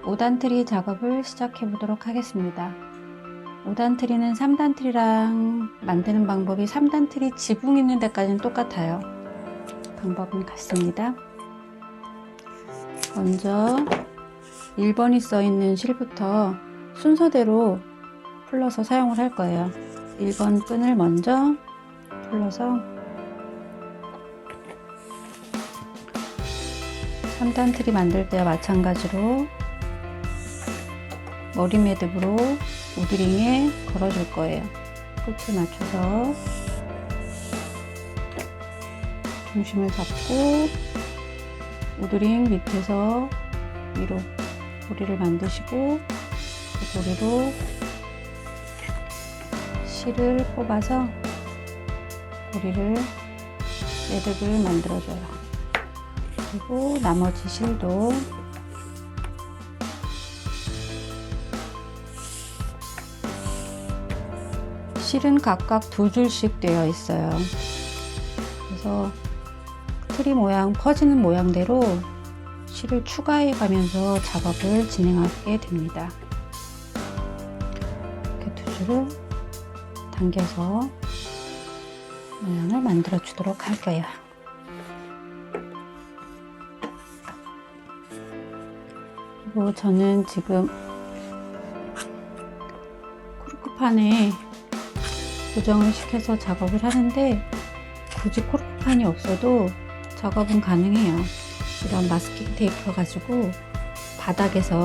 5단 트리 작업을 시작해 보도록 하겠습니다. 5단 트리는 3단 트리랑 만드는 방법이 3단 트리 지붕 있는 데까지는 똑같아요. 방법은 같습니다. 먼저 1번이 써 있는 실부터 순서대로 풀러서 사용을 할 거예요. 1번 끈을 먼저 풀러서 3단 트리 만들 때와 마찬가지로 머리 매듭으로 우드링에 걸어줄 거예요. 끝을 맞춰서 중심을 잡고 우드링 밑에서 위로 고리를 만드시고 그 고리로 실을 뽑아서 고리를 매듭을 만들어줘요. 그리고 나머지 실도 실은 각각 2줄씩 되어 있어요. 그래서 트리 모양 퍼지는 모양대로 실을 추가해 가면서 작업을 진행하게 됩니다. 이렇게 2줄을 당겨서 모양을 만들어 주도록 할 거예요. 그리고 저는 지금 코르크판에 고정을 시켜서 작업을 하는데 굳이 코르크판이 없어도 작업은 가능해요. 이런 마스킹 테이프 가지고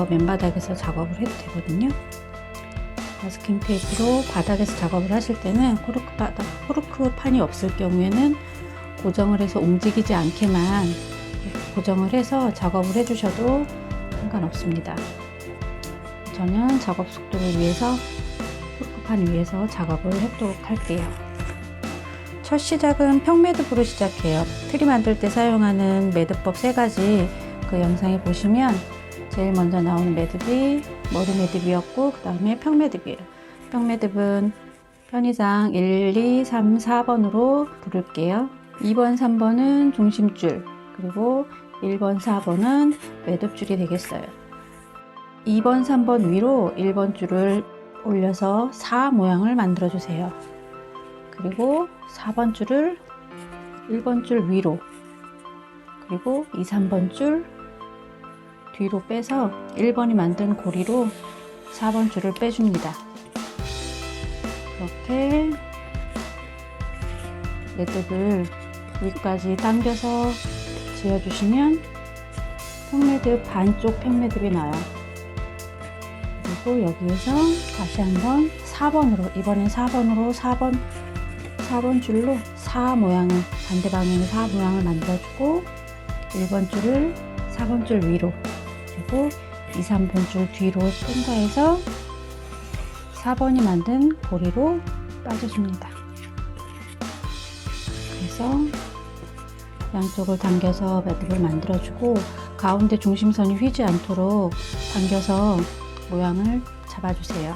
맨바닥에서 작업을 해도 되거든요. 마스킹 테이프로 바닥에서 작업을 하실 때는 코르크판이 없을 경우에는 고정을 해서 움직이지 않게만 고정을 해서 작업을 해주셔도 상관없습니다. 저는 작업 속도를 위해서 코르크판 위에서 작업을 해보도록 할게요. 첫 시작은 평매듭으로 시작해요. 트리 만들 때 사용하는 매듭법 3가지 그 영상에 보시면 제일 먼저 나오는 매듭이 머리 매듭이었고 그 다음에 평매듭이에요. 평매듭은 편의상 1, 2, 3, 4번으로 부를게요. 2번, 3번은 중심줄, 그리고 1번, 4번은 매듭줄이 되겠어요. 2번, 3번 위로 1번 줄을 올려서 4 모양을 만들어 주세요. 그리고 4번 줄을 1번 줄 위로, 그리고 2, 3번 줄 뒤로 빼서 1번이 만든 고리로 4번 줄을 빼줍니다. 이렇게 매듭을 위까지 당겨서 지어주시면 평매듭 반쪽 평매듭이 나요. 그리고 여기에서 다시 한번 4번으로, 이번엔 4번으로 4번 줄로 4 모양을, 반대 방향의 4 모양을 만들어주고 1번 줄을 4번 줄 위로, 그리고 2, 3번 줄 뒤로 통과해서 4번이 만든 고리로 빠져줍니다. 그래서 양쪽을 당겨서 매듭을 만들어주고 가운데 중심선이 휘지 않도록 당겨서 모양을 잡아주세요.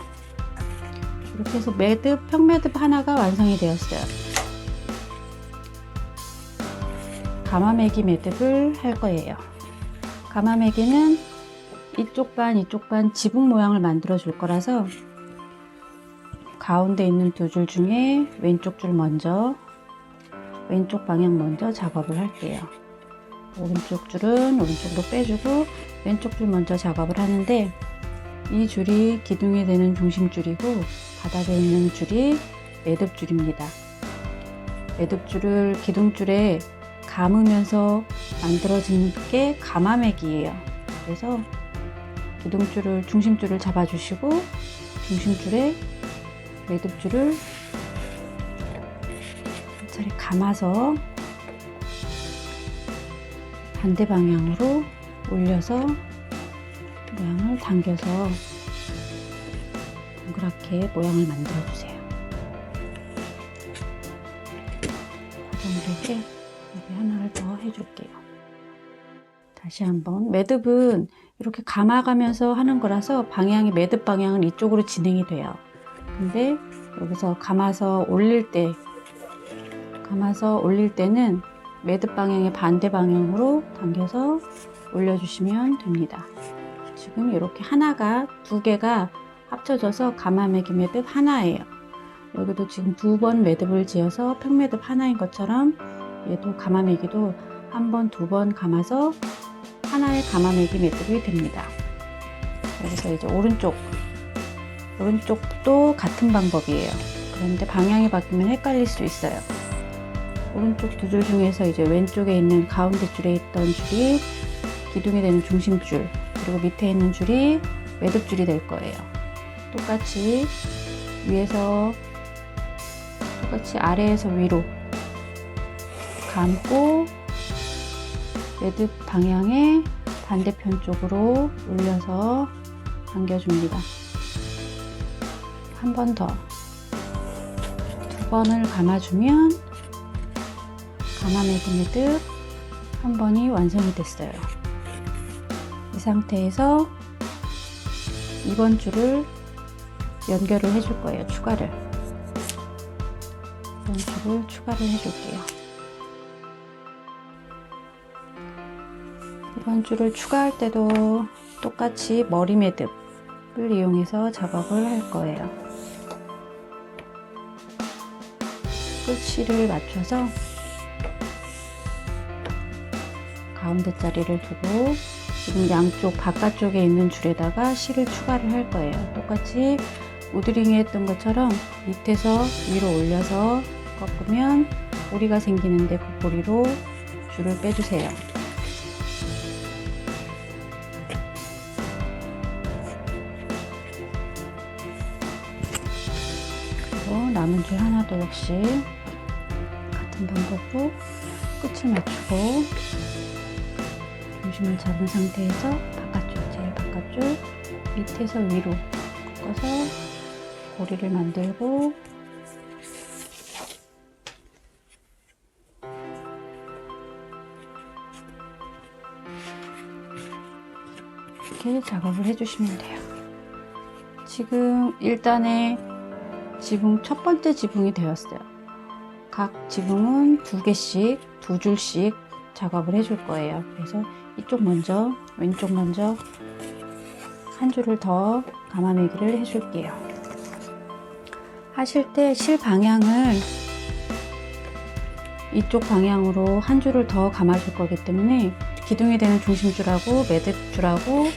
이렇게 해서 평매듭 하나가 완성이 되었어요. 가마매기 매듭을 할 거예요. 가마매기는 이쪽 반 지붕 모양을 만들어 줄 거라서 가운데 있는 2줄 중에 왼쪽 방향 먼저 작업을 할게요. 오른쪽 줄은 오른쪽으로 빼주고 왼쪽 줄 먼저 작업을 하는데, 이 줄이 기둥이 되는 중심줄이고 바닥에 있는 줄이 매듭줄입니다. 매듭줄을 기둥줄에 감으면서 만들어진 게 가마매기예요. 그래서 중심줄을 잡아주시고 중심줄에 매듭줄을 천천히 감아서 반대 방향으로 올려서 모양을 당겨서 동그랗게 모양을 만들어 주세요. 고정되게 여기 하나를 더 해줄게요. 다시 한번, 매듭은 이렇게 감아가면서 하는 거라서 매듭 방향은 이쪽으로 진행이 돼요. 근데 여기서 감아서 올릴 때는 매듭 방향의 반대 방향으로 당겨서 올려주시면 됩니다. 지금 이렇게 하나가 두 개가 합쳐져서 가마매기 매듭 하나예요. 여기도 지금 두 번 매듭을 지어서 팽매듭 하나인 것처럼 얘도 가마매기도 한 번, 두 번 감아서 하나의 가마매기 매듭이 됩니다. 여기서 이제 오른쪽도 같은 방법이에요. 그런데 방향이 바뀌면 헷갈릴 수 있어요. 오른쪽 두 줄 중에서 이제 왼쪽에 있는 가운데 줄에 있던 줄이 기둥이 되는 중심줄, 그리고 밑에 있는 줄이 매듭줄이 될 거예요. 똑같이 아래에서 위로 감고 매듭 방향의 반대편 쪽으로 올려서 당겨줍니다. 한 번 더, 두 번을 감아주면 가마매기 매듭 한 번이 완성이 됐어요. 이 상태에서 2번 줄을 연결을 해줄 거예요. 추가를. 2번 줄을 추가를 해줄게요. 2번 줄을 추가할 때도 똑같이 머리 매듭을 이용해서 작업을 할 거예요. 끝실을 맞춰서 가운데 자리를 두고 지금 양쪽 바깥쪽에 있는 줄에다가 실을 추가를 할 거예요. 똑같이 우드링에 했던 것처럼 밑에서 위로 올려서 꺾으면 고리가 생기는데 그 고리로 줄을 빼주세요. 그리고 남은 줄 하나도 역시 같은 방법으로 끝을 맞추고 중심을 잡은 상태에서 제일 바깥쪽 밑에서 위로 꺾어서 고리를 만들고 이렇게 작업을 해주시면 돼요. 지금 1단의 지붕, 첫 번째 지붕이 되었어요. 각 지붕은 두 개씩, 두 줄씩 작업을 해줄 거예요. 그래서 이쪽 먼저, 왼쪽 먼저 한 줄을 더 가마매기를 해줄게요. 하실 때 실 방향을 이쪽 방향으로 한 줄을 더 감아줄 거기 때문에 기둥이 되는 중심줄하고 매듭줄하고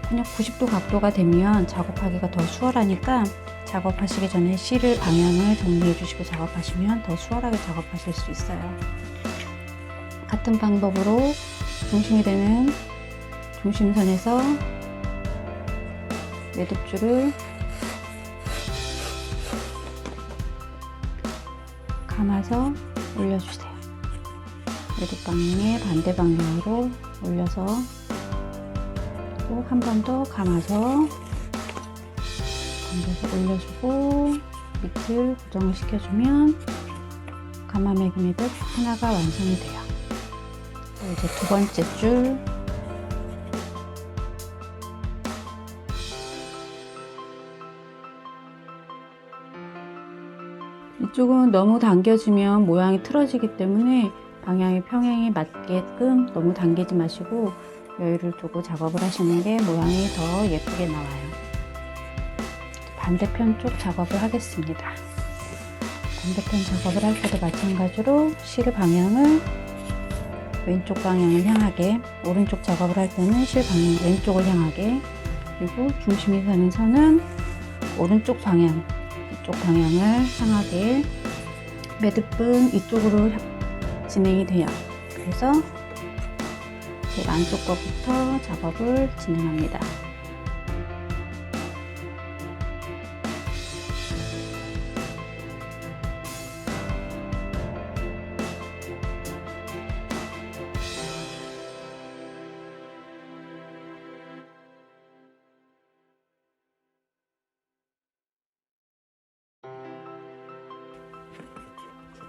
그냥 90도 각도가 되면 작업하기가 더 수월하니까 작업하시기 전에 실을 방향을 정리해 주시고 작업하시면 더 수월하게 작업하실 수 있어요. 같은 방법으로 중심이 되는 중심선에서 매듭줄을 감아서 올려주세요. 매듭 방향의 반대 방향으로 올려서 또 한 번 더 감아서 당겨서 올려주고 밑을 고정을 시켜주면 가마매기 매듭 하나가 완성이 돼요. 이제 두 번째 줄 이쪽은 너무 당겨지면 모양이 틀어지기 때문에 방향의 평행에 맞게끔 너무 당기지 마시고 여유를 두고 작업을 하시는 게 모양이 더 예쁘게 나와요. 반대편 쪽 작업을 하겠습니다. 반대편 작업을 할 때도 마찬가지로 실 방향을 왼쪽 방향을 향하게, 오른쪽 작업을 할 때는 실 방향 왼쪽을 향하게, 그리고 중심이 되는 선은 오른쪽 방향, 이쪽 방향을 향하게 매듭은 이쪽으로 진행이 돼요. 그래서 제일 안쪽 거부터 작업을 진행합니다.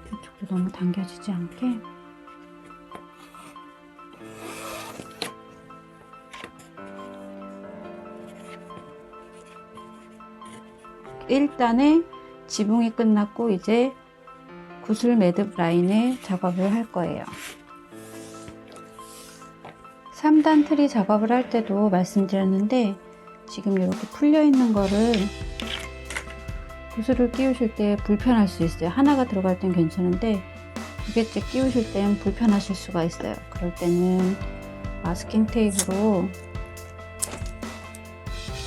이쪽도 너무 당겨지지 않게 일단은 지붕이 끝났고 이제 구슬 매듭 라인에 작업을 할 거예요. 3단 트리 작업을 할 때도 말씀드렸는데 지금 이렇게 풀려 있는 거를 붓을 끼우실 때 불편할 수 있어요. 하나가 들어갈 땐 괜찮은데 두 개째 끼우실 땐 불편하실 수가 있어요. 그럴 때는 마스킹 테이프로,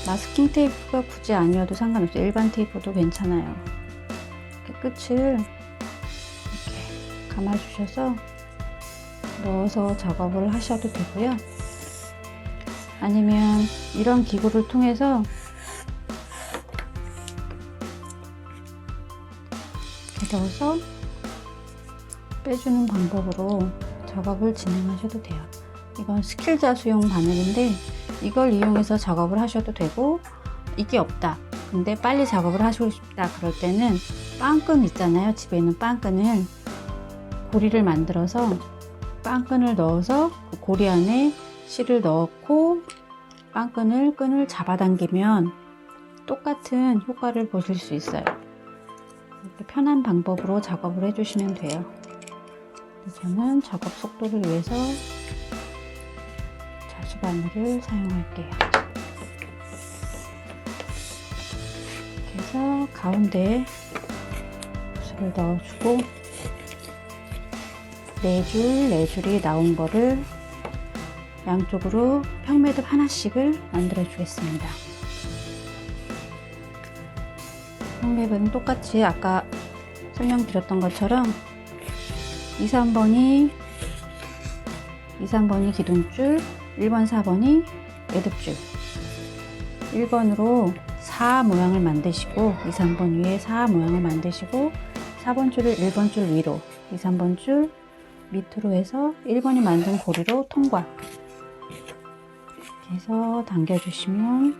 마스킹 테이프가 굳이 아니어도 상관없어요. 일반 테이프도 괜찮아요. 이렇게 끝을 이렇게 감아주셔서 넣어서 작업을 하셔도 되고요. 아니면 이런 기구를 통해서 이렇게 넣어서 빼주는 방법으로 작업을 진행하셔도 돼요. 이건 스킬자수용 바늘인데 이걸 이용해서 작업을 하셔도 되고, 이게 없다 근데 빨리 작업을 하시고 싶다 그럴 때는 빵끈 있잖아요. 집에 있는 빵끈을 고리를 만들어서 빵끈을 넣어서 그 고리 안에 실을 넣고 끈을 잡아당기면 똑같은 효과를 보실 수 있어요. 이렇게 편한 방법으로 작업을 해주시면 돼요. 저는 작업 속도를 위해서 자수바늘을 사용할게요. 이렇게 해서 가운데 붓을 넣어주고 네 줄이 나온 거를 양쪽으로 평매듭 하나씩을 만들어 주겠습니다. 평매듭은 똑같이 아까 설명드렸던 것처럼 2, 3번이 기둥줄, 1번, 4번이 매듭줄. 1번으로 4 모양을 만드시고 2, 3번 위에 4 모양을 만드시고 4번 줄을 1번 줄 위로, 2, 3번 줄 밑으로 해서 1번이 만든 고리로 통과. 이렇게 해서 당겨주시면,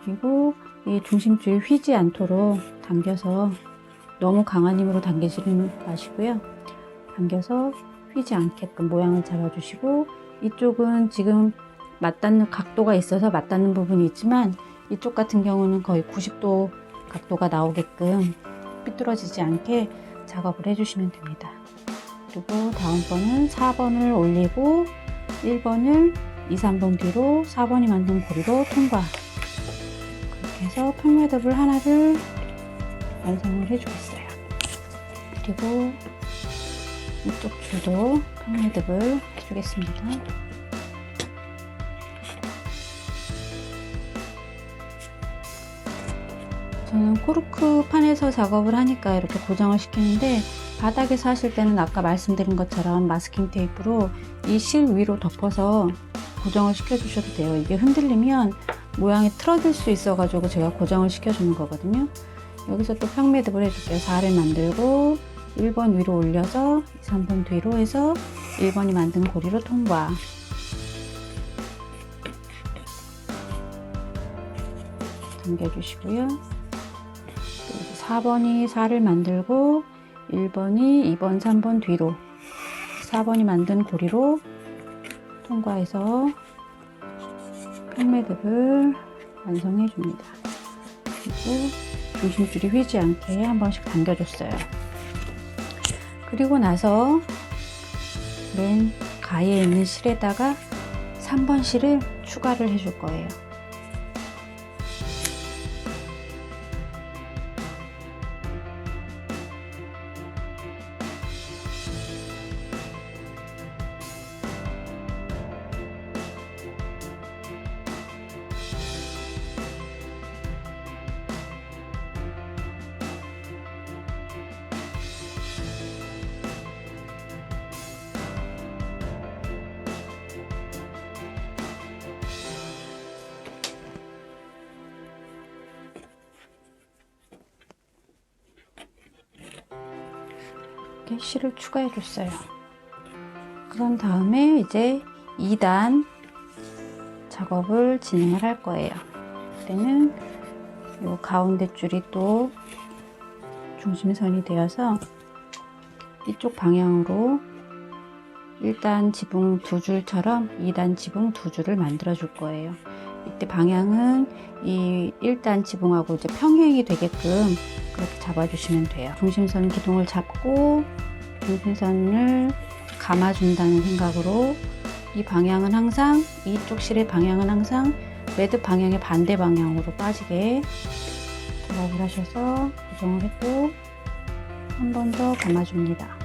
그리고 이 중심줄이 휘지 않도록 당겨서, 너무 강한 힘으로 당기지는 마시고요. 당겨서 휘지 않게끔 모양을 잡아주시고, 이쪽은 지금 맞닿는 각도가 있어서 맞닿는 부분이 있지만 이쪽 같은 경우는 거의 90도 각도가 나오게끔 삐뚤어지지 않게 작업을 해주시면 됩니다. 그리고 다음번은 4번을 올리고 1번을 2, 3번 뒤로 4번이 만든 고리로 통과. 그렇게 해서 평매듭을 하나를 완성을 해주겠어요. 그리고 이쪽 줄도 평매듭을 해주겠습니다. 저는 코르크 판에서 작업을 하니까 이렇게 고정을 시키는데, 바닥에서 하실 때는 아까 말씀드린 것처럼 마스킹 테이프로 이 실 위로 덮어서 고정을 시켜 주셔도 돼요. 이게 흔들리면 모양이 틀어질 수 있어 가지고 제가 고정을 시켜 주는 거거든요. 여기서 또 평매듭을 해줄게요. 4를 만들고 1번 위로 올려서 2, 3번 뒤로 해서 1번이 만든 고리로 통과. 당겨주시고요. 4번이 4를 만들고 1번이 2번, 3번 뒤로 4번이 만든 고리로 통과해서 평매듭을 완성해 줍니다. 그리고 중심줄이 휘지 않게 한 번씩 당겨줬어요. 그리고 나서 맨 가에 있는 실에다가 3번 실을 추가를 해줄 거예요. 실을 추가해 줬어요. 그런 다음에 이제 2단 작업을 진행을 할 거예요. 그때는 이 가운데 줄이 또 중심선이 되어서 이쪽 방향으로 1단 지붕 2줄처럼 2단 지붕 2줄을 만들어 줄 거예요. 이때 방향은 이 1단 지붕하고 이제 평행이 되게끔 그렇게 잡아주시면 돼요. 중심선 기둥을 잡고 중심선을 감아준다는 생각으로 이 방향은 항상, 이쪽 실의 방향은 항상 매듭 방향의 반대 방향으로 빠지게 작업을 하셔서 고정을 했고 한 번 더 감아줍니다.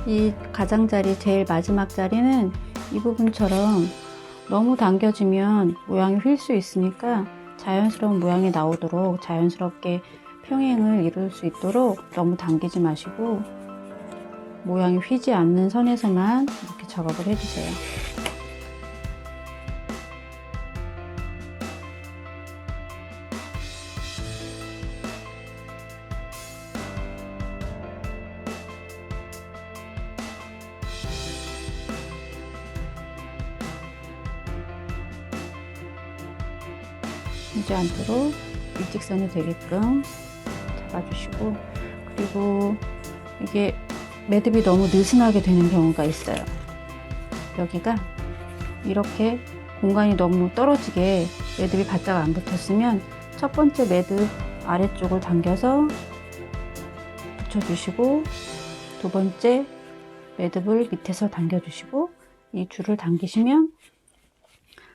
이 가장자리 제일 마지막 자리는 이 부분처럼 너무 당겨지면 모양이 휠 수 있으니까 자연스러운 모양이 나오도록 자연스럽게 평행을 이룰 수 있도록 너무 당기지 마시고 모양이 휘지 않는 선에서만 이렇게 작업을 해주세요. 휘지 않도록 일직선이 되게끔 잡아주시고, 그리고 이게 매듭이 너무 느슨하게 되는 경우가 있어요. 여기가 이렇게 공간이 너무 떨어지게 매듭이 바짝 안 붙었으면 첫 번째 매듭 아래쪽을 당겨서 붙여주시고, 두 번째 매듭을 밑에서 당겨주시고, 이 줄을 당기시면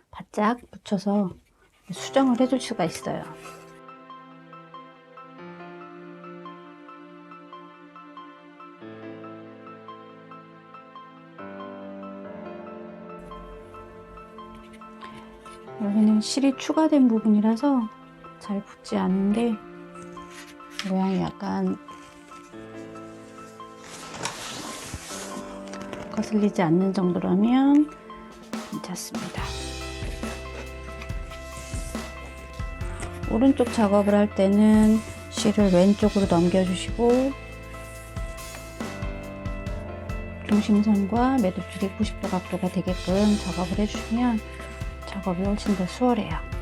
바짝 붙여서 수정을 해줄 수가 있어요. 여기는 실이 추가된 부분이라서 잘 붙지 않는데 모양이 약간 거슬리지 않는 정도라면 괜찮습니다. 오른쪽 작업을 할 때는 실을 왼쪽으로 넘겨주시고 중심선과 매듭줄이 90도 각도가 되게끔 작업을 해주시면 작업이 훨씬 더 수월해요.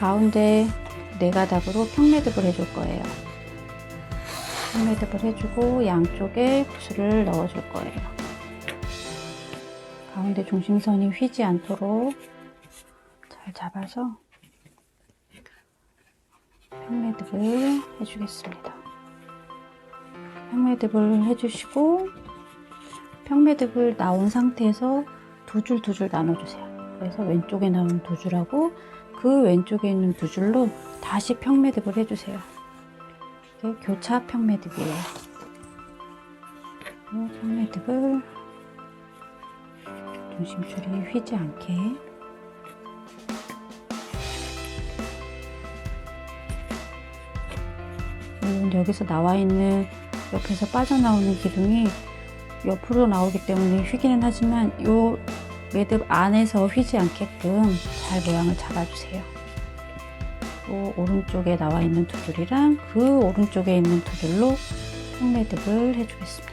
가운데 4가닥으로 평매듭을 해줄 거예요. 평매듭을 해주고 양쪽에 구슬을 넣어줄 거예요. 가운데 중심선이 휘지 않도록 잘 잡아서 평매듭을 해주겠습니다. 평매듭을 해주시고 평매듭을 나온 상태에서 두 줄 나눠주세요. 그래서 왼쪽에 나온 2줄하고 그 왼쪽에 있는 2줄로 다시 평매듭을 해주세요. 이게 교차 평매듭이에요. 평매듭을 중심줄이 휘지 않게 물론 여기서 나와 있는 옆에서 빠져나오는 기둥이 옆으로 나오기 때문에 휘기는 하지만 이 매듭 안에서 휘지 않게끔 잘 모양을 잡아주세요. 또 오른쪽에 나와 있는 두 줄이랑 그 오른쪽에 있는 두 줄로 평매듭을 해주겠습니다.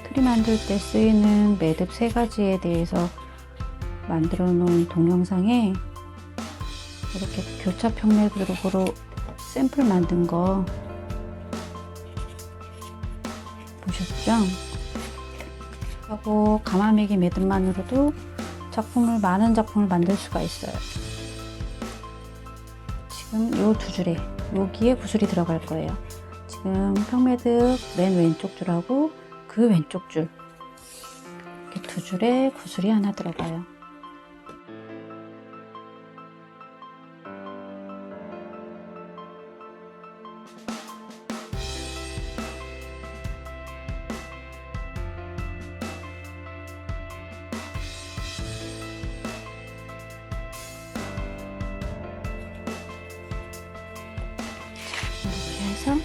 트리 만들 때 쓰이는 매듭 3가지에 대해서 만들어 놓은 동영상에 이렇게 교차 평매듭으로 샘플 만든 거 보셨죠? 하고 가마매기 매듭만으로도 많은 작품을 만들 수가 있어요. 지금 요 두 줄에 여기에 구슬이 들어갈 거예요. 지금 평매듭 맨 왼쪽 줄하고 그 왼쪽 줄 이렇게 두 줄에 구슬이 하나 들어가요. 해서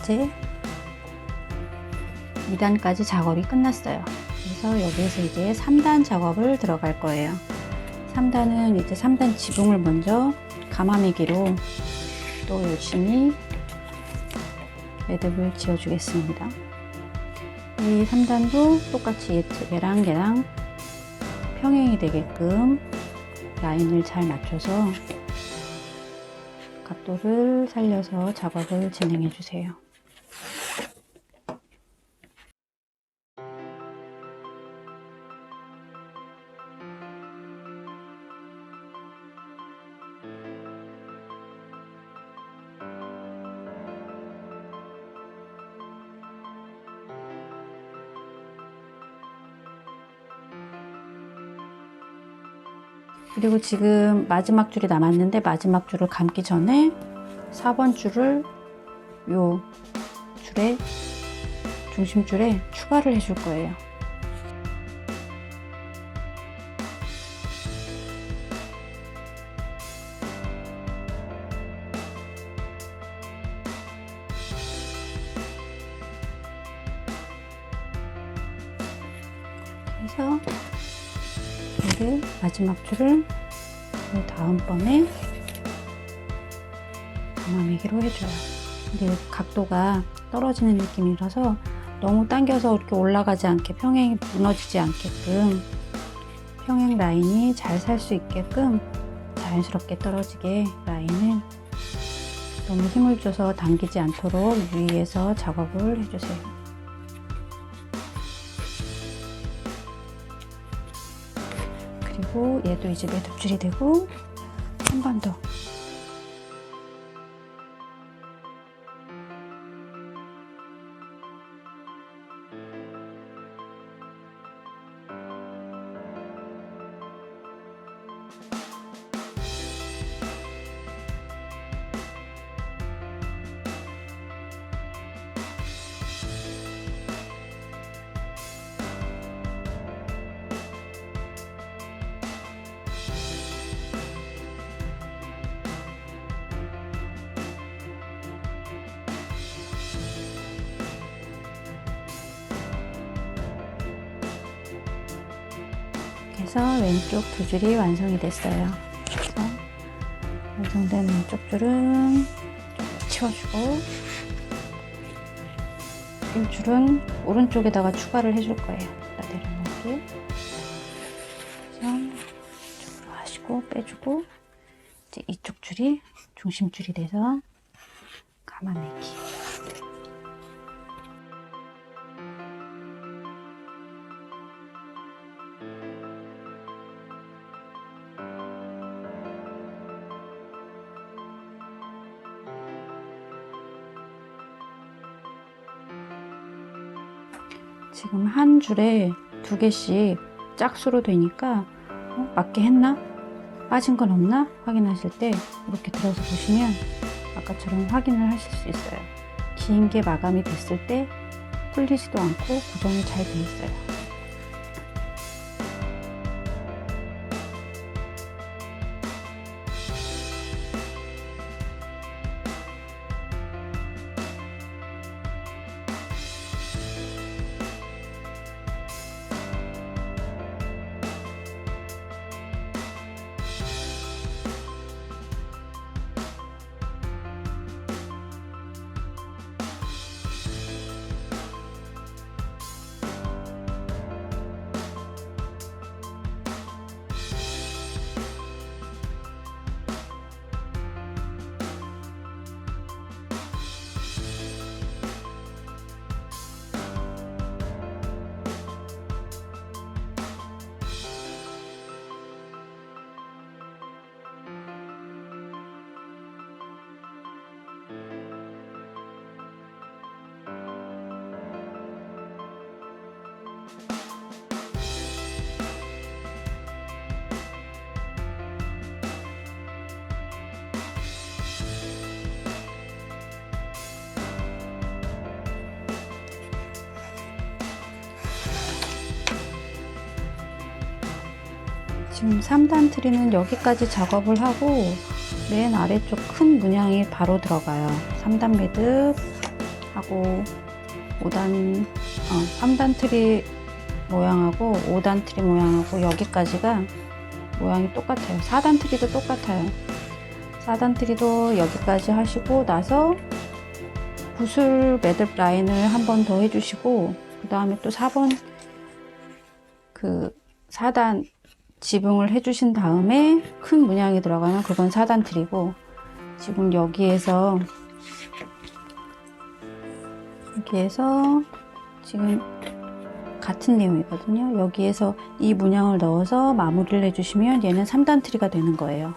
이제 2단까지 작업이 끝났어요. 그래서 여기에서 이제 3단 작업을 들어갈 거예요. 3단은 이제 3단 지붕을 먼저 가마매기로 또 열심히 매듭을 지어 주겠습니다. 이 3단도 똑같이 얘랑 평행이 되게끔 라인을 잘 맞춰서 각도를 살려서 작업을 진행해 주세요. 그리고 지금 마지막 줄이 남았는데 마지막 줄을 감기 전에 4번 줄을 요 줄에 중심줄에 추가를 해줄 거예요. 그래서 얘를 마지막 줄을 다음번에 가마매기로 해줘요. 근데 각도가 떨어지는 느낌이라서 너무 당겨서 이렇게 올라가지 않게 평행이 무너지지 않게끔 평행 라인이 잘 살 수 있게끔 자연스럽게 떨어지게 라인을 너무 힘을 줘서 당기지 않도록 유의해서 작업을 해주세요. 그리고 얘도 이제 매듭줄이 되고 한 번 더 해서 왼쪽 두 줄이 완성이 됐어요. 그래서 완성된 왼쪽 줄은 치워주고 이 줄은 오른쪽에다가 추가를 해줄 거예요. 내려놓기 이쪽으로 하시고 빼주고 이제 이쪽 줄이 중심줄이 돼서 가마매기. 지금 한 줄에 2개씩 짝수로 되니까 맞게 했나? 빠진 건 없나? 확인하실 때 이렇게 들어서 보시면 아까처럼 확인을 하실 수 있어요. 긴 게 마감이 됐을 때 풀리지도 않고 고정이 잘 돼 있어요. 지금 3단 트리는 여기까지 작업을 하고 맨 아래쪽 큰 문양이 바로 들어가요. 3단 매듭 하고 3단 트리 모양하고 5단 트리 모양하고 여기까지가 모양이 똑같아요. 4단 트리도 똑같아요. 4단 트리도 여기까지 하시고 나서 붓을 매듭 라인을 한 번 더 해주시고 그 다음에 또 4번 4단 지붕을 해주신 다음에 큰 문양이 들어가면 그건 4단 트리고, 지금 여기에서 지금 같은 내용이거든요. 여기에서 이 문양을 넣어서 마무리를 해주시면 얘는 3단 트리가 되는 거예요.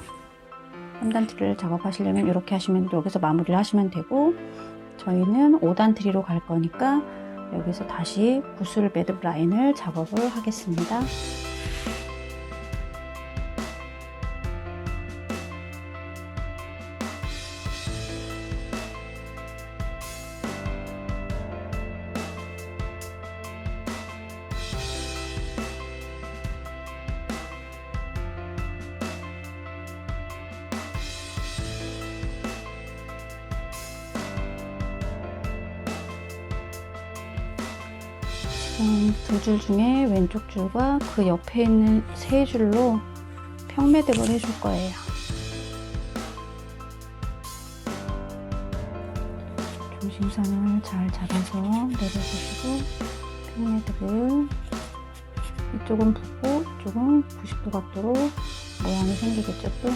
3단 트리를 작업하시려면 이렇게 하시면 여기서 마무리를 하시면 되고, 저희는 5단 트리로 갈 거니까 여기서 다시 붓을 매듭 라인을 작업을 하겠습니다. 두 줄 중에 왼쪽 줄과 그 옆에 있는 세 줄로 평매듭을 해줄 거예요. 중심선을 잘 잡아서 내려주시고 평매듭을 이쪽은 붓고 이쪽은 90도 각도로 모양이 생기겠죠. 또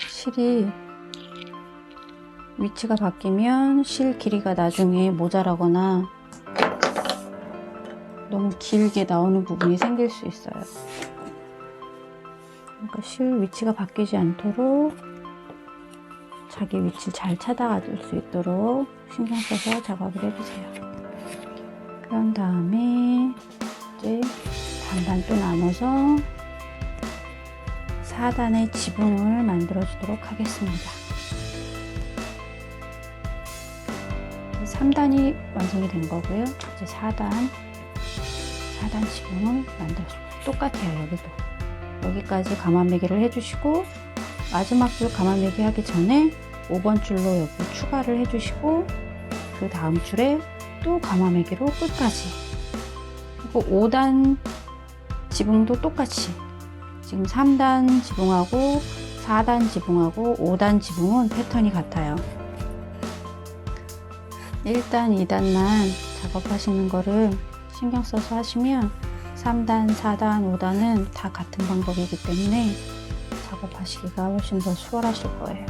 실이 위치가 바뀌면 실 길이가 나중에 모자라거나 너무 길게 나오는 부분이 생길 수 있어요. 그러니까 실 위치가 바뀌지 않도록 자기 위치를 잘 찾아가 줄 수 있도록 신경 써서 작업을 해주세요. 그런 다음에 이제 반반 또 나눠서 4단의 지붕을 만들어 주도록 하겠습니다. 3단이 완성이 된 거고요. 이제 4단 지붕을 만들어 주고 똑같아요. 여기도 여기까지 가마매기를 해주시고 마지막 줄 가마매기 하기 전에 5번 줄로 여기 추가를 해주시고 그 다음 줄에 또 가마매기로 끝까지, 그리고 5단 지붕도 똑같이 지금 3단 지붕하고 4단 지붕하고 5단 지붕은 패턴이 같아요. 1단, 2단만 작업하시는 거를 신경 써서 하시면 3단, 4단, 5단은 다 같은 방법이기 때문에 작업하시기가 훨씬 더 수월하실 거예요.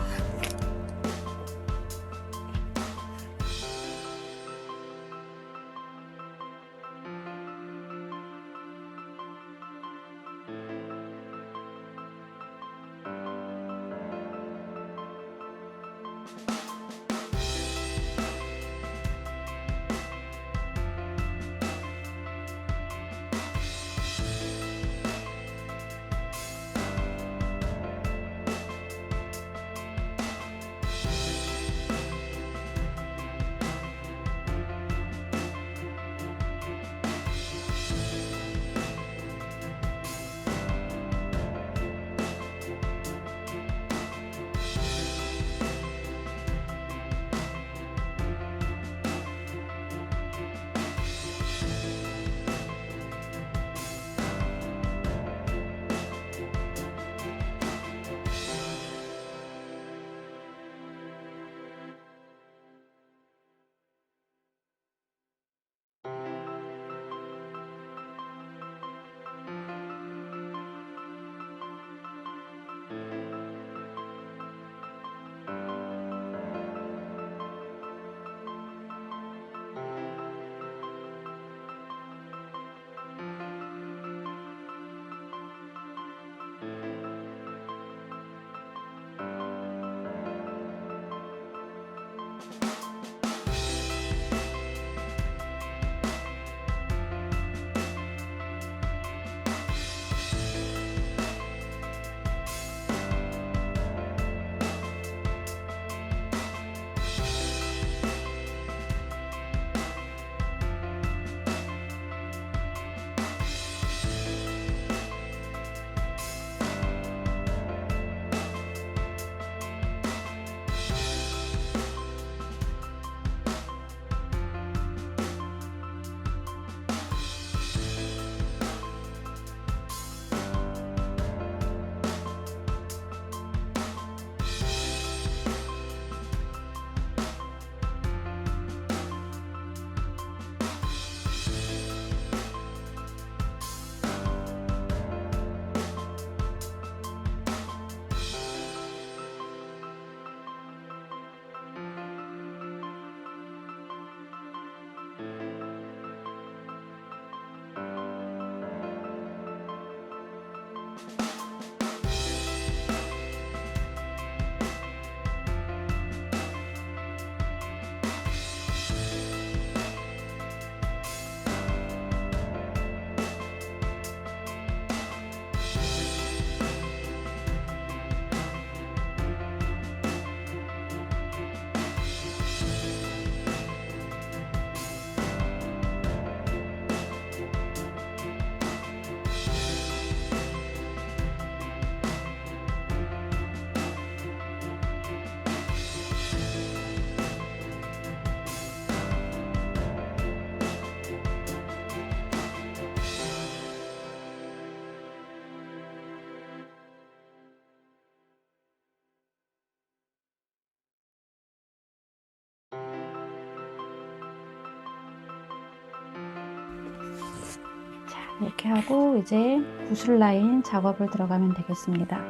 이렇게 하고 이제 구슬 라인 작업을 들어가면 되겠습니다.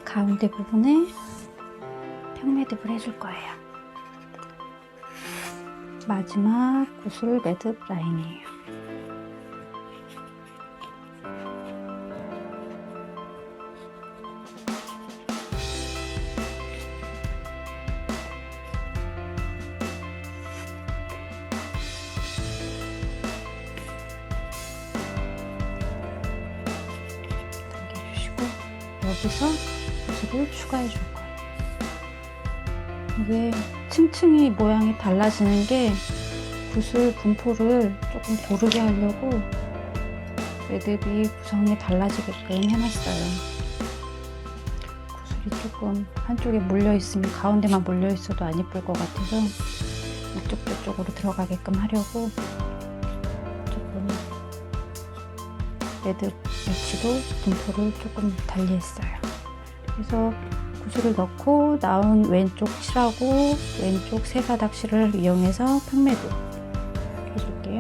가운데 부분에 평매듭을 해줄 거예요. 마지막 구슬 매듭 라인이에요. 당겨주시고 여기서 구슬을 추가해 줄 거예요. 이게 층층이 모양이 달라지는 게 구슬 분포를 조금 고르게 하려고 매듭이 구성이 달라지게끔 해놨어요. 구슬이 조금 한쪽에 몰려 있으면 가운데만 몰려 있어도 안 예쁠 것 같아서 이쪽 저쪽으로 들어가게끔 하려고 조금 매듭 위치도 분포를 조금 달리 했어요. 그래서 구슬을 넣고 나온 왼쪽 실하고 왼쪽 세 가닥 실을 이용해서 평매듭 해줄게요.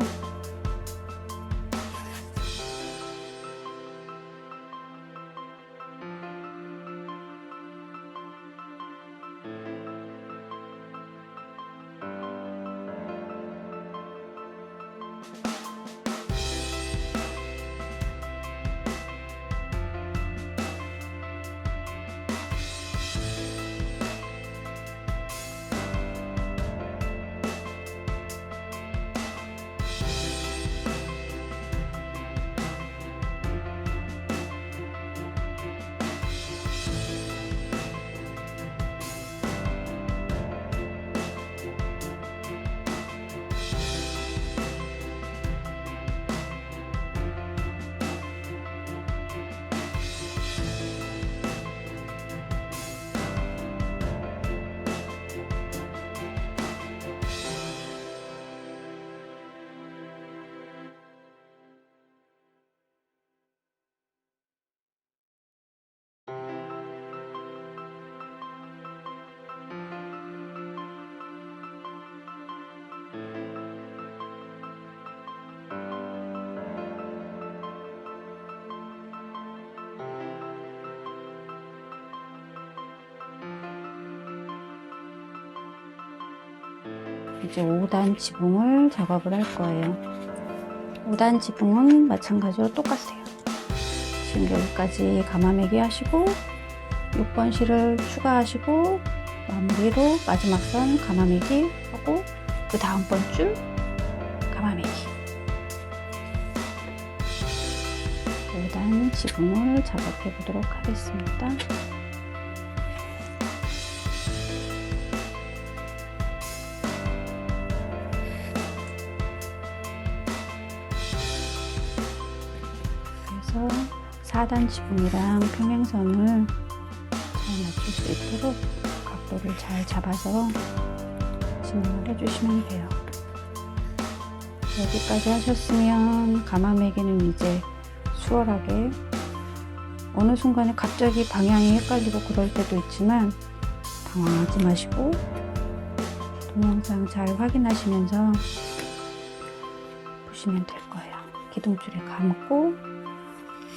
이제 5단 지붕을 작업을 할 거예요. 5단 지붕은 마찬가지로 똑같아요. 지금 여기까지 감아매기 하시고 6번 실을 추가하시고 마무리로 마지막 선 감아매기 하고 그 다음번 줄 감아매기. 5단 지붕을 작업해 보도록 하겠습니다. 그래서 4단 지붕이랑 평행선을 잘 맞출 수 있도록 각도를 잘 잡아서 진행을 해주시면 돼요. 여기까지 하셨으면 감아매기는 이제 수월하게, 어느 순간에 갑자기 방향이 헷갈리고 그럴 때도 있지만 당황하지 마시고 동영상 잘 확인하시면서 보시면 될 거예요. 기둥줄에 감고,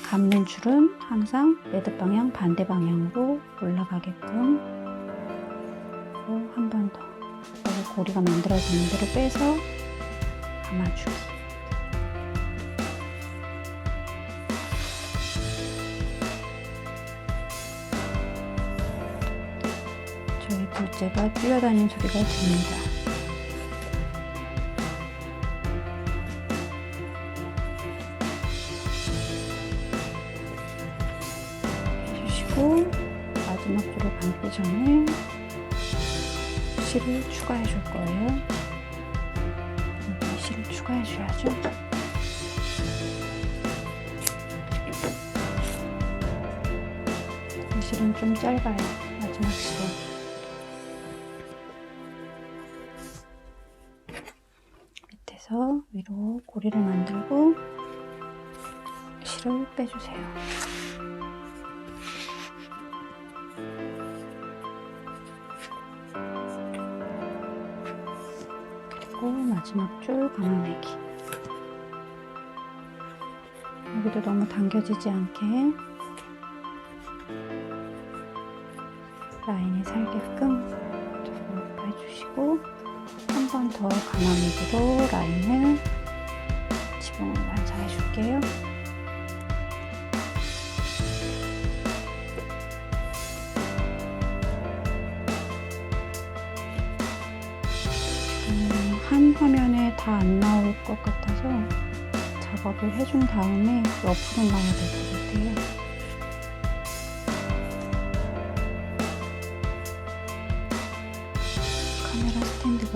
감는 줄은 항상 매듭 방향 반대 방향으로 올라가게끔, 한 번 더 여기 고리가 만들어지는 대로 빼서 감아주기. 저희 둘째가 뛰어다니는 소리가 들립니다. 해주시고 마지막 줄을 감기 전에 실을 추가해 줄 거예요. 여기 실을 추가해 줘야죠. 이 실은 좀 짧아요. 마지막 실은. 밑에서 위로 고리를 만들고 실을 빼주세요. 그리고 마지막 줄 감아내기. 여기도 너무 당겨지지 않게 라인이 살게끔 작업 해주시고, 한 번 더 가마미기로 라인을 지붕을 완성해 줄게요. 지금 한 화면에 다 안 나올 것 같아서 작업을 해준 다음에 옆으로 놔야 될 것 같아요. 카메라 스탠드가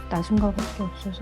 낮은 것밖에 없어서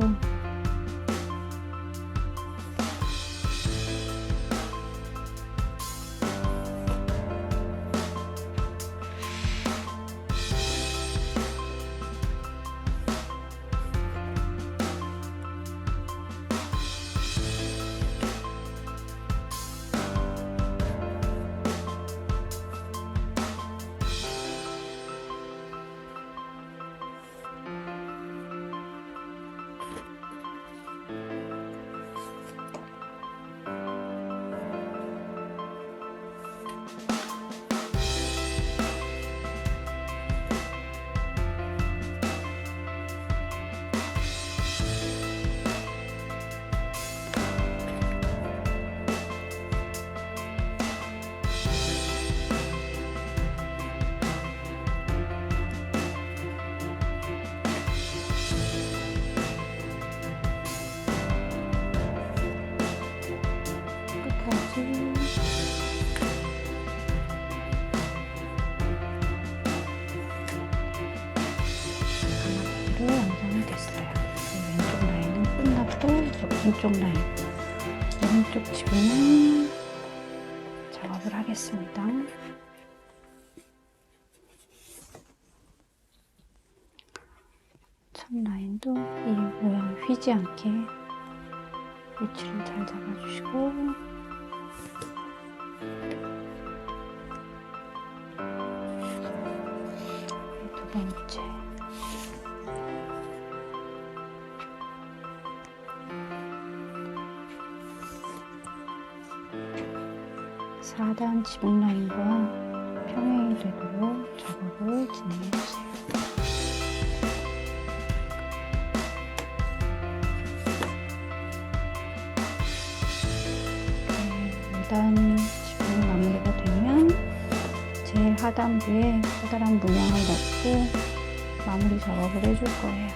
가마미기로 완성이 됐어요. 왼쪽 라인은 끝났고, 오른쪽 라인, 오른쪽 지붕은 작업을 하겠습니다. 첫 라인도 이 모양을 휘지 않게 위치를 잘 잡아주시고, 두 번째, (4단) 지붕 라인과 평행이 되도록 작업을 진행해 주세요. (2단) 지붕이 마무리가 되면 제 하단부에 커다란 문양을 넣고 마무리 작업을 해줄 거예요.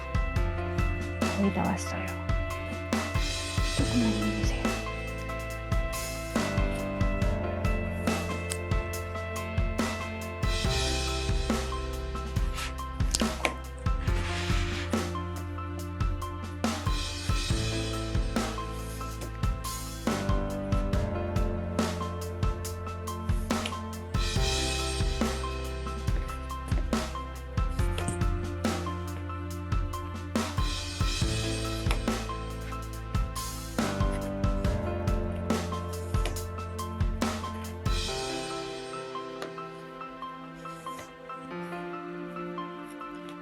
거의 다 왔어요. 조금만 힘내세요.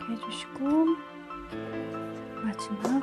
해주시고, 마지막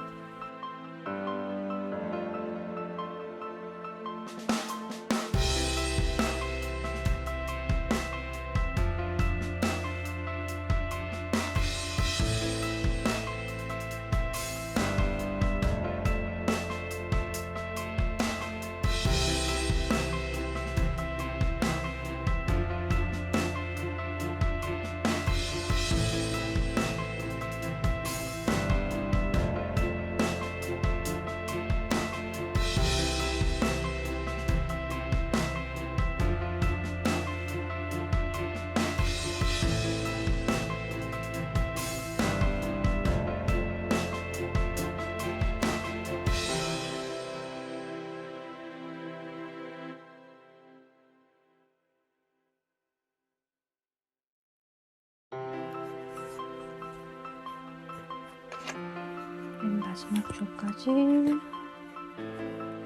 맨 마지막 줄까지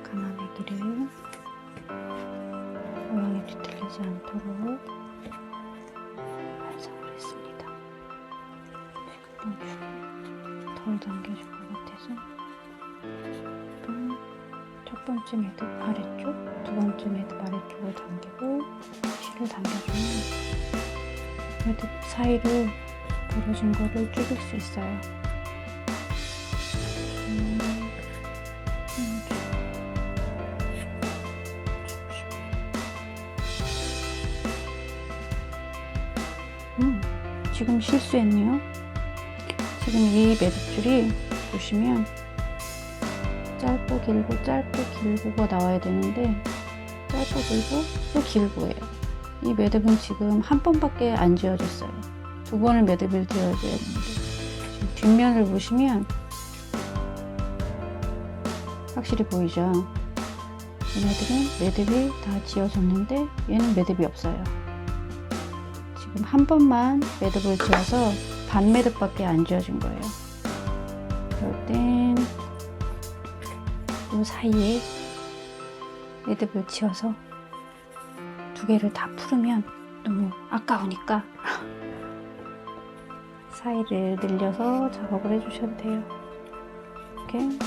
가마매기를 모양이 뒤틀리지 않도록 완성을 했습니다. 지금 덜 당겨줄 것 같아서 첫 첫 번째 매듭 아래쪽, 두 번째 매듭 아래쪽을 당기고 실을 당겨주면 매듭 사이를 벌어진 거를 줄일 수 있어요. 지금 실수했네요. 지금 이 매듭줄이 보시면 짧고 길고 짧고 길고가 나와야 되는데 짧고 길고 또 길고예요. 이 매듭은 지금 한 번밖에 안 지어졌어요. 두 번을 매듭을 지어줘야 되는데 지금 뒷면을 보시면 확실히 보이죠? 얘네들은 매듭이 다 지어졌는데 얘는 매듭이 없어요. 지금 한 번만 매듭을 지어서 반 매듭밖에 안 지어진 거예요. 그럴 땐 이 사이에 매듭을 지어서 두 개를 다 풀으면 너무 아까우니까 사이를 늘려서 작업을 해주셔도 돼요. 이렇게.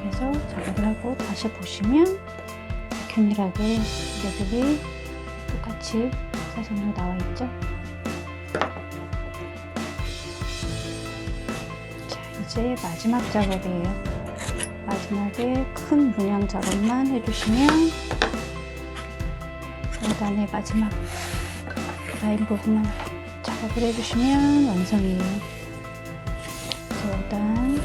해서 작업을 하고 다시 보시면 균일하게 매듭이 똑같이 사선으로 나와 있죠. 자, 이제 마지막 작업이에요. 마지막에 큰 문양 작업만 해주시면 상단의 마지막 라인 부분만 작업을 해주시면 완성이에요. 일단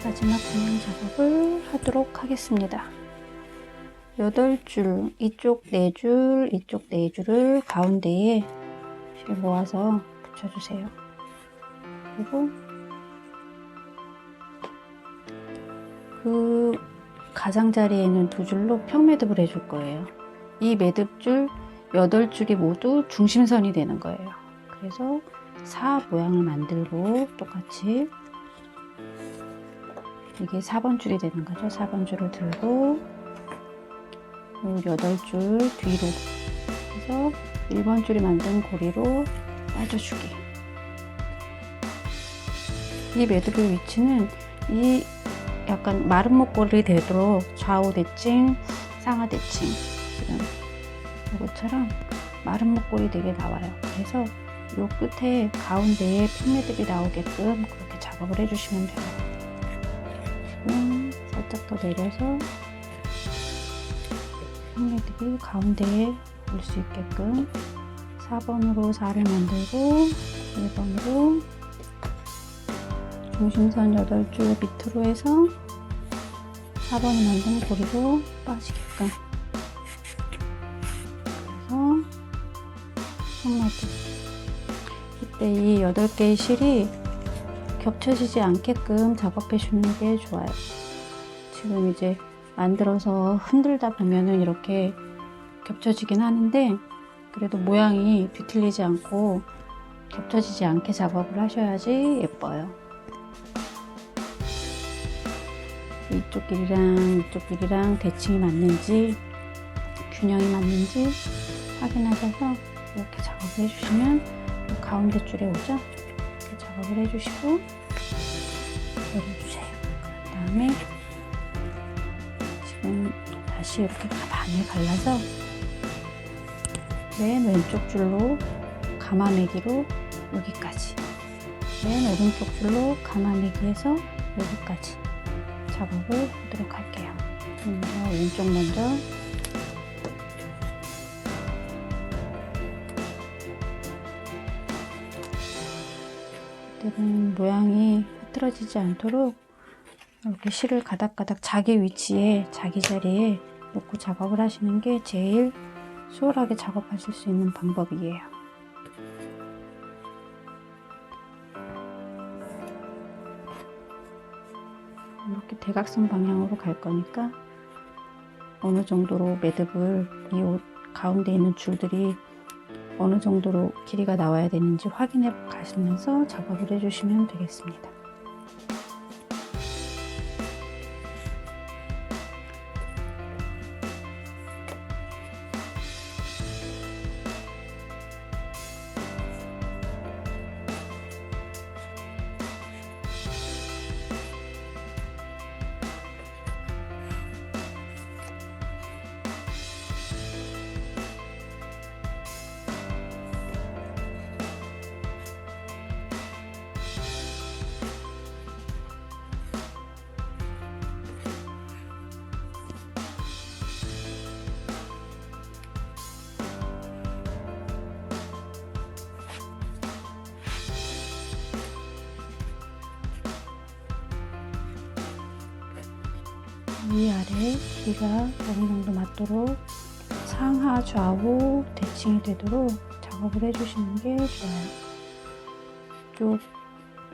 마지막 문양 작업을 하도록 하겠습니다. 8줄, 이쪽 4줄, 이쪽 4줄을 가운데에 실 모아서 붙여주세요. 그리고 그 가장자리에 있는 2줄로 평매듭을 해줄 거예요. 이 매듭줄 8줄이 모두 중심선이 되는 거예요. 그래서 4 모양을 만들고 똑같이 이게 4번 줄이 되는 거죠. 4번 줄을 들고 8줄 뒤로 해서 1번 줄이 만든 고리로 빠져주기. 이 매듭의 위치는 이 약간 마른 목걸이 되도록 좌우 대칭, 상하 대칭, 지금 이것처럼 마른 목걸이 되게 나와요. 그래서 이 끝에 가운데에 핀매듭이 나오게끔 그렇게 작업을 해주시면 돼요. 지금 살짝 더 내려서 핀매듭이 가운데에 올 수 있게끔 4번으로 4를 만들고 1번으로 중심선 8줄 밑으로 해서 4번을 만든 고리로 빠지게끔 그래서 속매듭. 이때 이 8개의 실이 겹쳐지지 않게끔 작업해 주는 게 좋아요. 지금 이제 만들어서 흔들다 보면은 이렇게 겹쳐지긴 하는데 그래도 모양이 뒤틀리지 않고 겹쳐지지 않게 작업을 하셔야지 예뻐요. 이쪽 길이랑 이쪽 길이랑 대칭이 맞는지 균형이 맞는지 확인하셔서 이렇게 작업을 해주시면 가운데 줄에 오죠? 이렇게 작업을 해주시고 내려주세요. 그 다음에 지금 다시 이렇게 반을 갈라서 맨 왼쪽 줄로 감아매기로 여기까지, 맨 오른쪽 줄로 감아매기해서 여기까지 작업을 하도록 할게요. 왼쪽 먼저 이때는 모양이 흐트러지지 않도록 이렇게 실을 가닥가닥 자기 위치에 자기 자리에 놓고 작업을 하시는 게 제일 수월하게 작업하실 수 있는 방법이에요. 이렇게 대각선 방향으로 갈 거니까 어느 정도로 매듭을 이 옷 가운데 있는 줄들이 어느 정도로 길이가 나와야 되는지 확인해 가시면서 작업을 해주시면 되겠습니다. 위아래 길이가 어느 정도 맞도록 상하 좌우 대칭이 되도록 작업을 해주시는 게 좋아요. 이쪽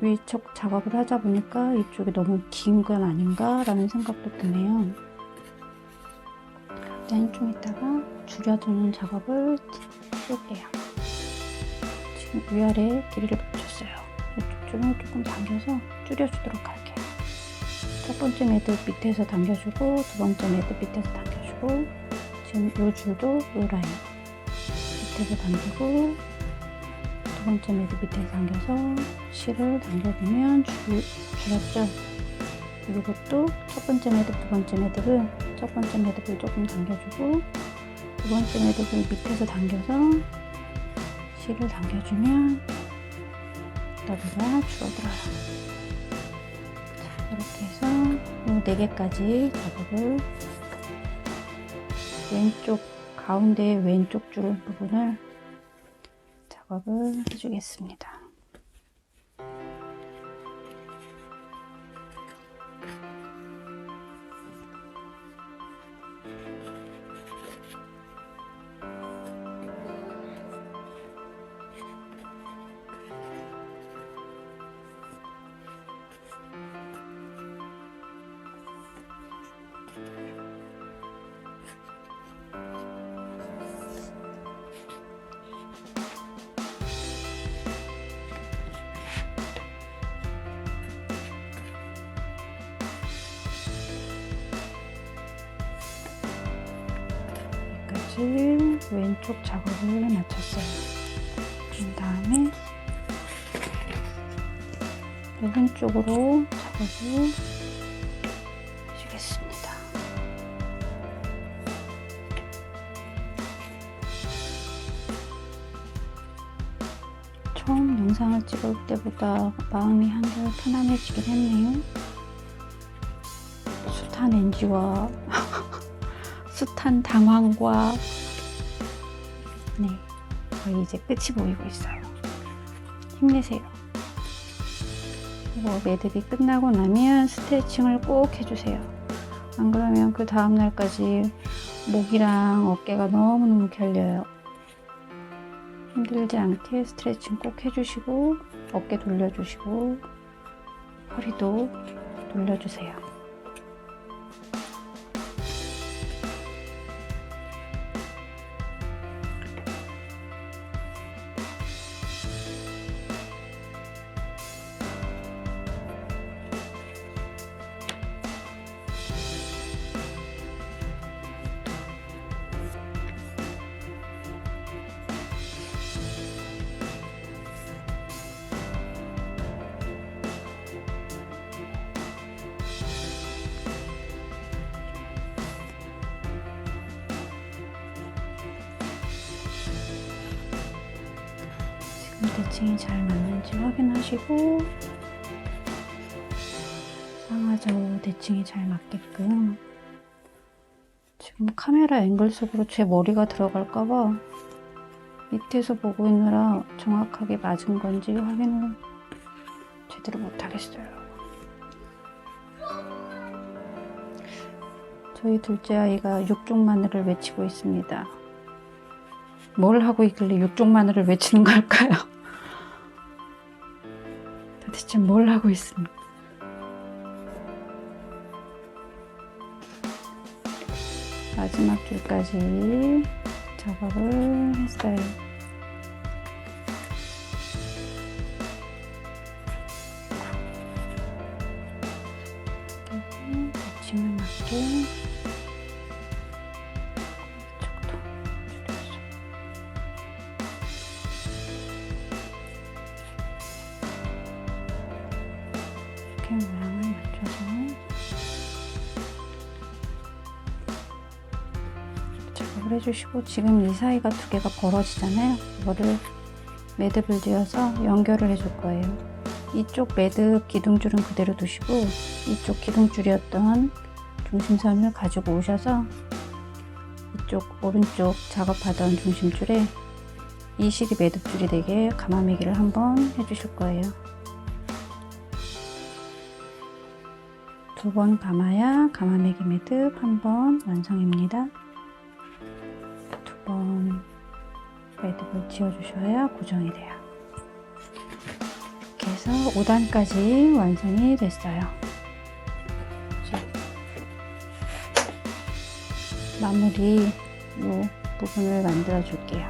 위쪽 작업을 하다 보니까 이쪽이 너무 긴 건 아닌가 라는 생각도 드네요. 일단 좀 이따가 줄여두는 작업을 해볼게요. 지금 위아래 길이를 붙였어요. 이쪽 줄을 조금 당겨서 줄여주도록 할게요. 첫 번째 매듭 밑에서 당겨주고, 두 번째 매듭 밑에서 당겨주고, 지금 이 줄도 이 라인 밑에서 당기고, 두 번째 매듭 밑에서 당겨서 실을 당겨주면 줄었죠. 그리고 또 첫 번째 매듭, 두 번째 매듭을 첫 번째 매듭을 조금 당겨주고, 두 번째 매듭을 밑에서 당겨서 실을 당겨주면 너비가 줄어들어요. 이렇게 해서 이 4개까지 작업을 왼쪽 가운데 왼쪽 줄 부분을 작업을 해주겠습니다. 왼쪽 작업을 마쳤어요. 그런 다음에 오른쪽으로 작업을 해주겠습니다. 처음 영상을 찍을 때보다 마음이 한결 편안해지긴 했네요. 숱한 NG와 숱한 당황과 거의 이제 끝이 보이고 있어요. 힘내세요. 그리고 매듭이 끝나고 나면 스트레칭을 꼭 해주세요. 안 그러면 그 다음 날까지 목이랑 어깨가 너무너무 결려요. 힘들지 않게 스트레칭 꼭 해주시고, 어깨 돌려주시고, 허리도 돌려주세요. 대칭이 잘 맞는지 확인하시고, 상하좌우 대칭이 잘 맞게끔. 지금 카메라 앵글 속으로 제 머리가 들어갈까봐 밑에서 보고 있느라 정확하게 맞은 건지 확인을 제대로 못하겠어요. 저희 둘째 아이가 육종 마늘을 외치고 있습니다. 뭘 하고 있길래 육종 마늘을 외치는 걸까요? 도대체 뭘 하고 있습니까? 마지막 줄까지 작업을 했어요. 대칭을 맞게 모양을 맞춰서 작업을 해주시고, 지금 이 사이가 두 개가 벌어지잖아요. 이거를 매듭을 지어서 연결을 해줄 거예요. 이쪽 매듭 기둥줄은 그대로 두시고, 이쪽 기둥줄이었던 중심선을 가지고 오셔서 이쪽 오른쪽 작업하던 중심줄에 이 실이 매듭줄이 되게 가마매기를 한번 해주실 거예요. 2번 감아야 가마매기 매듭 1번 완성입니다. 2번 매듭을 지어주셔야 고정이 돼요. 이렇게 해서 5단까지 완성이 됐어요. 마무리 이 부분을 만들어 줄게요.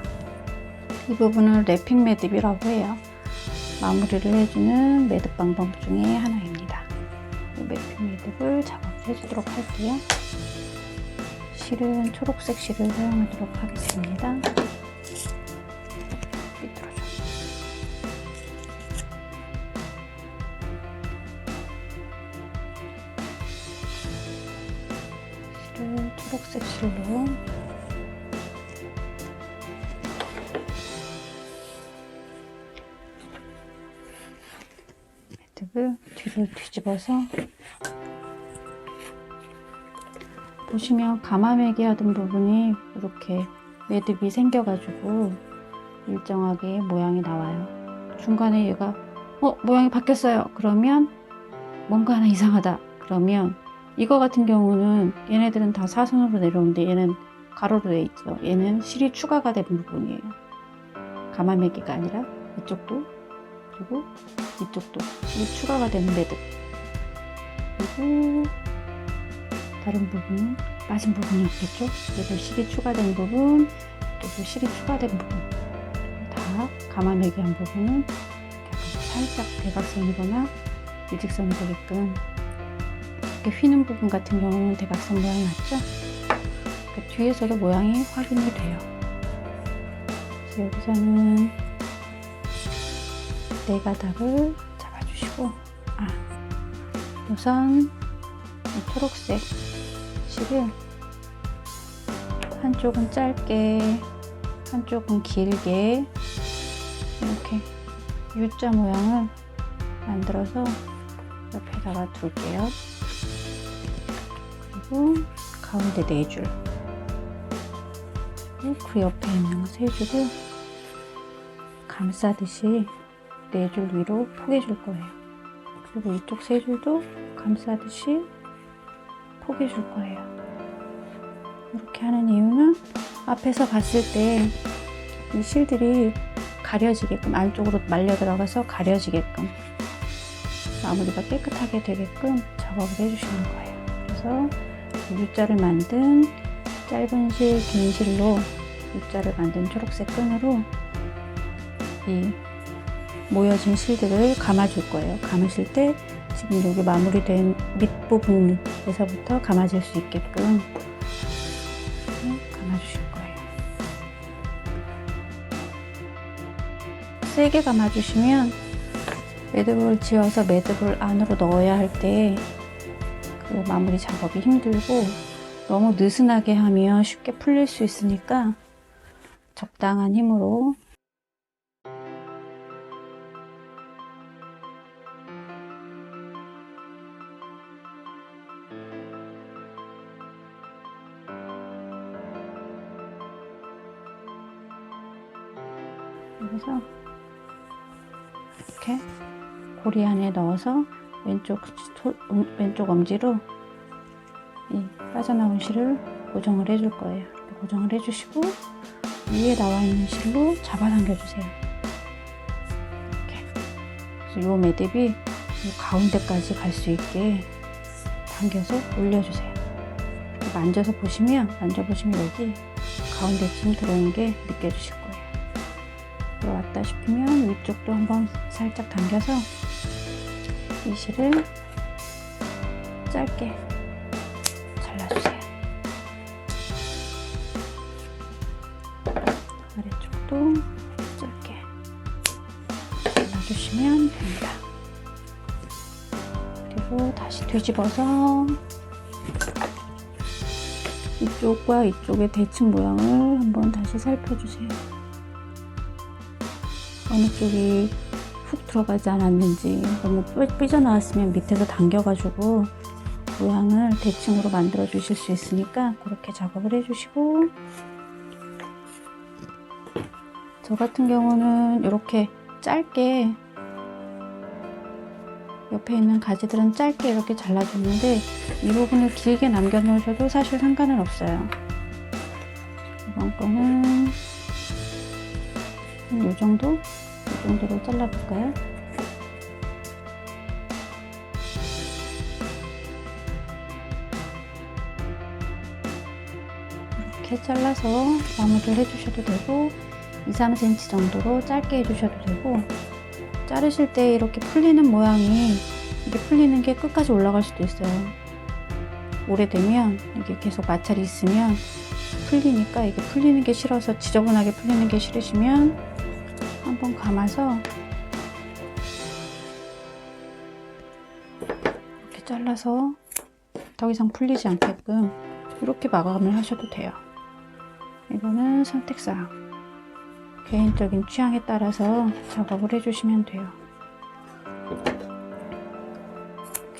이 부분을 랩핑 매듭이라고 해요. 마무리를 해주는 매듭 방법 중에 하나입니다. 이 랩핑 매듭을 작업해 주도록 할게요. 실은 초록색 실을 사용하도록 하겠습니다. 삐뚤어져. 실을 초록색 실로 매듭을 뒤를 뒤집어서 보시면 가마매기 하던 부분이 이렇게 매듭이 생겨가지고 일정하게 모양이 나와요. 중간에 얘가 모양이 바뀌었어요. 그러면 뭔가 하나 이상하다. 그러면 이거 같은 경우는 얘네들은 다 사선으로 내려오는데 얘는 가로로 되어 있죠. 얘는 실이 추가가 된 부분이에요. 가마매기가 아니라 이쪽도 그리고 이쪽도 실이 추가가 되는 매듭. 그리고 다른 부분은 빠진 부분이 있겠죠. 얘도 실이 추가된 부분, 또도 실이 추가된 부분, 다 가마매기 한 부분은 살짝 대각선이거나 일직선이 되게끔 이렇게 휘는 부분 같은 경우는 대각선 모양이 맞죠? 뒤에서도 모양이 확인이 돼요. 그래서 여기서는 네 가닥을 잡아주시고 우선 초록색 실을 한쪽은 짧게 한쪽은 길게 이렇게 U자 모양을 만들어서 옆에다가 둘게요. 그리고 가운데 4줄 그리고 그 옆에 있는 3줄을 감싸듯이 4줄 위로 포개줄 거예요. 그리고 이쪽 3줄도 감싸듯이 포개줄 거예요. 이렇게 하는 이유는 앞에서 봤을 때 이 실들이 가려지게끔 안쪽으로 말려 들어가서 가려지게끔 마무리가 깨끗하게 되게끔 작업을 해주시는 거예요. 그래서 U자를 만든 짧은 실, 긴 실로 U자를 만든 초록색 끈으로 이 모여진 실들을 감아줄 거예요. 감으실 때 지금 여기 마무리된 밑부분에서부터 감아질 수 있게끔 감아주실 거예요. 세게 감아주시면 매듭을 지어서 매듭을 안으로 넣어야 할 때 그 마무리 작업이 힘들고 너무 느슨하게 하면 쉽게 풀릴 수 있으니까 적당한 힘으로 여기서 이렇게 고리 안에 넣어서 왼쪽 엄지로 이 빠져나온 실을 고정을 해줄 거예요. 이렇게 고정을 해주시고 위에 나와 있는 실로 잡아당겨 주세요. 이렇게. 그래서 이 매듭이 이 가운데까지 갈 수 있게 당겨서 올려주세요. 만져보시면 여기 가운데쯤 들어오는 게 느껴지실 거예요. 들어왔다 싶으면 위쪽도 한번 살짝 당겨서 이 실을 짧게 잘라주세요. 아래쪽도 짧게 잘라주시면 됩니다. 그리고 다시 뒤집어서 이쪽과 이쪽의 대칭 모양을 한번 다시 살펴주세요. 어느 쪽이 훅 들어가지 않았는지, 너무 삐져나왔으면 밑에서 당겨가지고 모양을 대칭으로 만들어 주실 수 있으니까 그렇게 작업을 해주시고, 저 같은 경우는 이렇게 짧게 옆에 있는 가지들은 짧게 이렇게 잘라줬는데 이 부분을 길게 남겨 놓으셔도 사실 상관은 없어요. 이번 거는 한 요 정도로 잘라 볼까요? 이렇게 잘라서 마무리를 해주셔도 되고 2-3cm 정도로 짧게 해주셔도 되고, 자르실 때 이렇게 풀리는 모양이, 이게 풀리는 게 끝까지 올라갈 수도 있어요. 오래되면 이게 계속 마찰이 있으면 풀리니까, 이게 풀리는 게 싫어서, 지저분하게 풀리는 게 싫으시면 한번 감아서 이렇게 잘라서 더 이상 풀리지 않게끔 이렇게 마감을 하셔도 돼요. 이거는 선택사항, 개인적인 취향에 따라서 작업을 해주시면 돼요.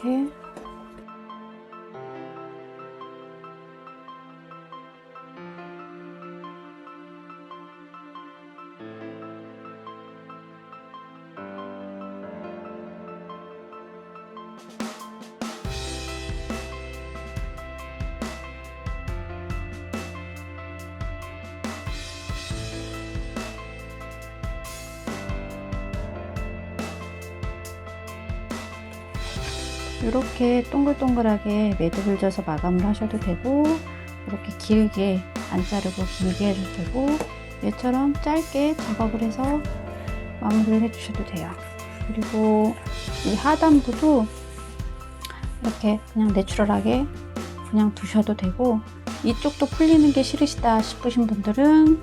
이렇게 이렇게 동글동글하게 매듭을 져서 마감을 하셔도 되고, 이렇게 길게 안 자르고 길게 해도 되고, 얘처럼 짧게 작업을 해서 마무리를 해주셔도 돼요. 그리고 이 하단부도 이렇게 그냥 내추럴하게 그냥 두셔도 되고, 이쪽도 풀리는 게 싫으시다 싶으신 분들은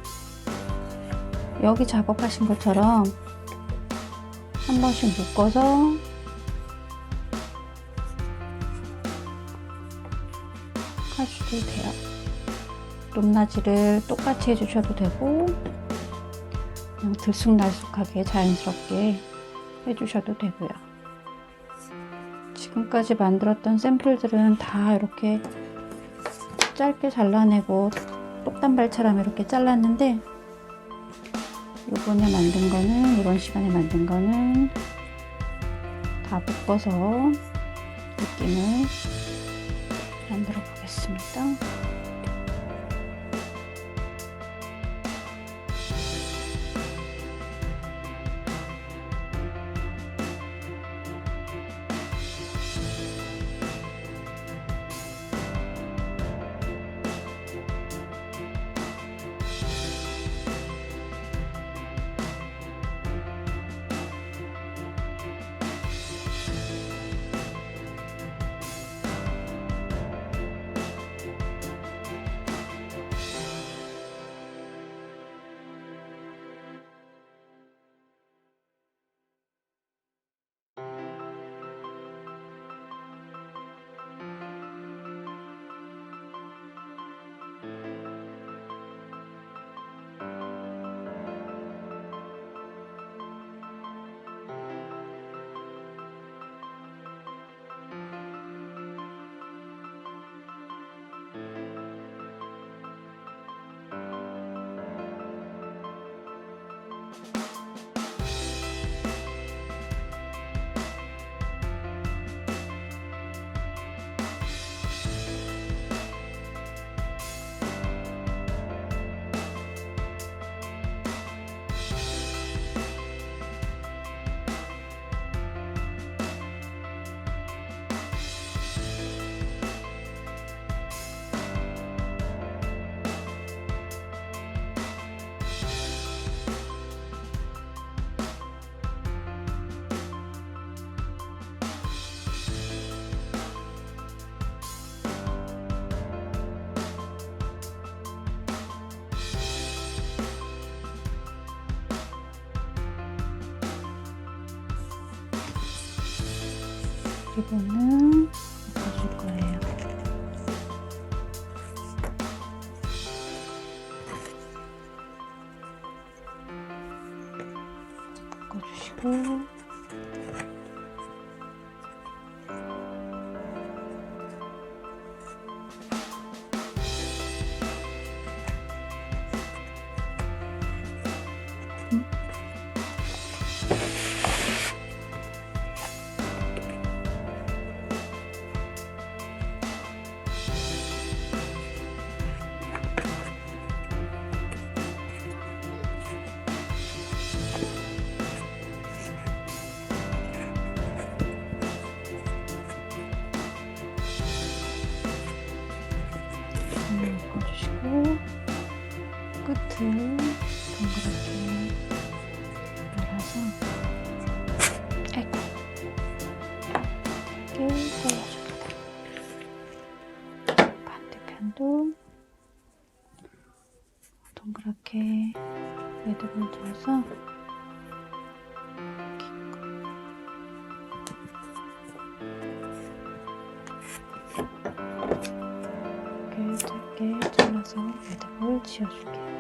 여기 작업하신 것처럼 한 번씩 묶어서 하셔도 돼요. 높낮이를 똑같이 해주셔도 되고, 그냥 들쑥날쑥하게 자연스럽게 해주셔도 되고요. 지금까지 만들었던 샘플들은 다 이렇게 짧게 잘라내고 똑단발처럼 이렇게 잘랐는데, 요번에 만든 거는, 이번 시간에 만든 거는 다 묶어서 느낌을 만들어 보겠습니다. 리본은 묶어줄 거예요. 묶어주시고, 끝을 동그랗게 말아서 아이고 이렇게 잘라줍니다. 반대편도 동그랗게 매듭을 줘서 이렇게 짧게 잘라서 매듭을 지어줄게요.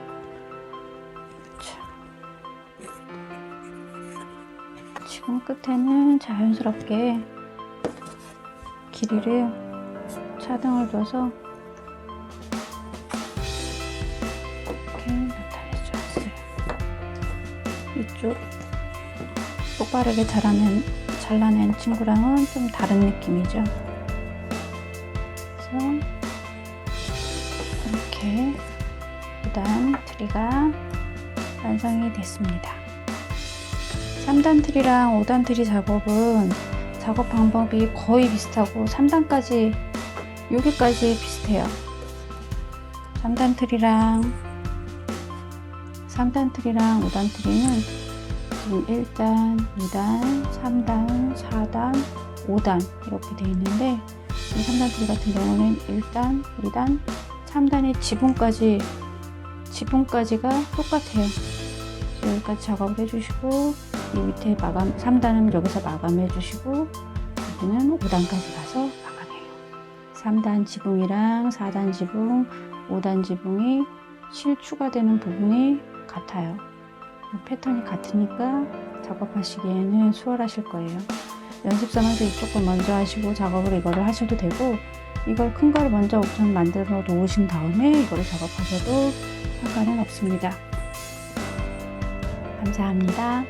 지금 끝에는 자연스럽게 길이를 차등을 둬서 이렇게 나타내줘야어요. 이쪽 똑바르게 잘라낸 친구랑은 좀 다른 느낌이죠. 그래서 이렇게 2단 트리가 완성이 됐습니다. 3단 트리랑 5단 트리 작업은 작업 방법이 거의 비슷하고 3단까지 여기까지 비슷해요. 3단 트리랑 5단 트리는 지금 1단, 2단, 3단, 4단, 5단 이렇게 되어 있는데 이 3단 트리 같은 경우는 1단, 2단, 3단의 지붕까지가 똑같아요. 여기까지 작업을 해주시고 이 밑에 3단은 여기서 마감해 주시고 여기는 5단까지 가서 마감해요. 3단 지붕이랑 4단 지붕, 5단 지붕이 추가되는 부분이 같아요. 패턴이 같으니까 작업하시기에는 수월하실 거예요. 연습 삼아서 이쪽 거 먼저 하시고 작업을 이거를 하셔도 되고 이걸 큰 거를 먼저 우선 만들어 놓으신 다음에 이거를 작업하셔도 상관은 없습니다. 감사합니다.